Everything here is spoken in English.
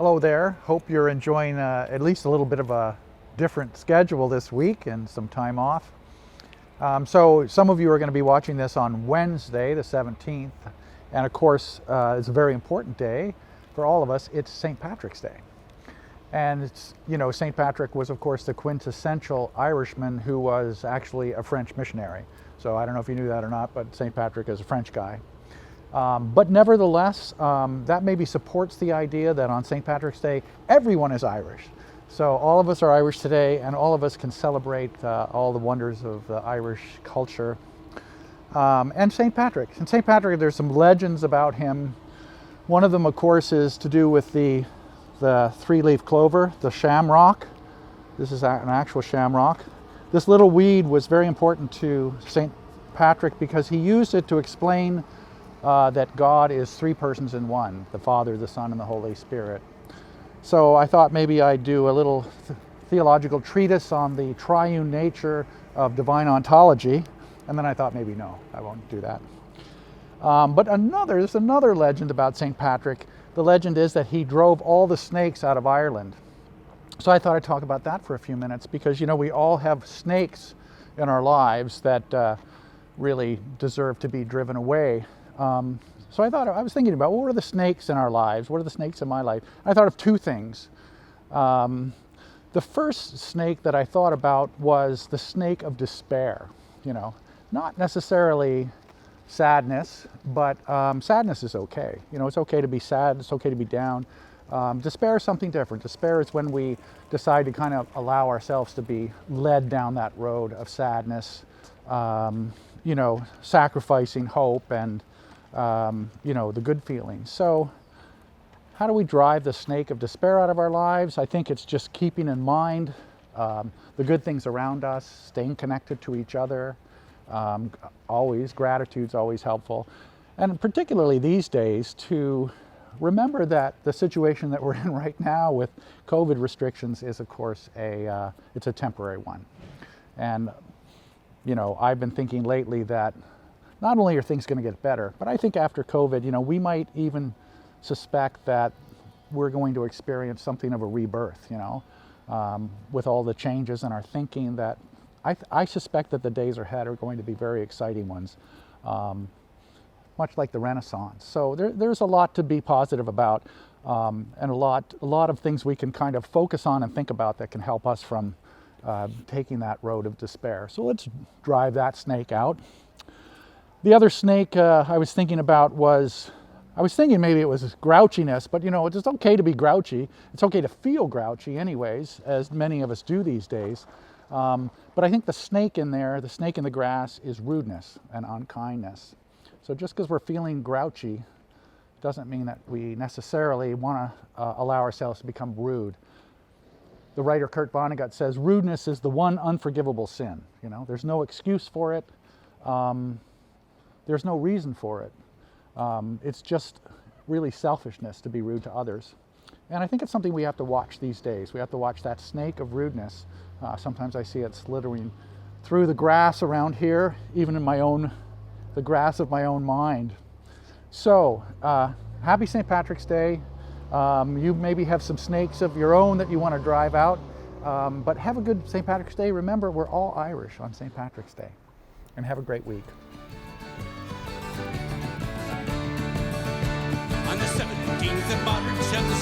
Hello there. Hope you're enjoying at least a little bit of a different schedule this week and some time off. So some of you are going to be watching this on Wednesday, the 17th. And of course, it's a very important day for all of us. It's St. Patrick's Day. And it's, St. Patrick was, of course, the quintessential Irishman who was actually a French missionary. So I don't know if you knew that or not, but St. Patrick is a French guy. But nevertheless, that maybe supports the idea that on St. Patrick's Day, everyone is Irish. So all of us are Irish today, and all of us can celebrate all the wonders of the Irish culture. And St. Patrick. And St. Patrick, there's some legends about him. One of them, of course, is to do with the three-leaf clover, the shamrock. This is an actual shamrock. This little weed was very important to St. Patrick because he used it to explain that God is three persons in one, the Father, the Son, and the Holy Spirit. So I thought maybe I'd do a little theological treatise on the triune nature of divine ontology, and then I thought maybe no, I won't do that. But there's another legend about St. Patrick. The legend is that he drove all the snakes out of Ireland. So I thought I'd talk about that for a few minutes because, we all have snakes in our lives that really deserve to be driven away. So I was thinking about what are the snakes in our lives? What are the snakes in my life? I thought of two things. The first snake that I thought about was the snake of despair. Not necessarily sadness, but sadness is okay. It's okay to be sad. It's okay to be down. Despair is something different. Despair is when we decide to kind of allow ourselves to be led down that road of sadness, sacrificing hope and the good feelings. So how do we drive the snake of despair out of our lives? I think it's just keeping in mind the good things around us, staying connected to each other. Gratitude's always helpful. And particularly these days to remember that the situation that we're in right now with COVID restrictions is, of course, it's a temporary one. And, I've been thinking lately that not only are things going to get better, but I think after COVID, we might even suspect that we're going to experience something of a rebirth, with all the changes in our thinking that I suspect that the days ahead are going to be very exciting ones, much like the Renaissance. So there's a lot to be positive about, and a lot of things we can kind of focus on and think about that can help us from taking that road of despair. So let's drive that snake out. The other snake I was thinking about maybe it was grouchiness, but it's okay to be grouchy. It's okay to feel grouchy anyways, as many of us do these days. But I think the snake in the grass is rudeness and unkindness. So just because we're feeling grouchy doesn't mean that we necessarily want to allow ourselves to become rude. The writer Kurt Vonnegut says, rudeness is the one unforgivable sin. There's no excuse for it. There's no reason for it. It's just really selfishness to be rude to others. And I think it's something we have to watch these days. We have to watch that snake of rudeness. Sometimes I see it slithering through the grass around here, even in the grass of my own mind. So, happy St. Patrick's Day. You maybe have some snakes of your own that you want to drive out, but have a good St. Patrick's Day. Remember, we're all Irish on St. Patrick's Day. And have a great week. On the 17th of March of the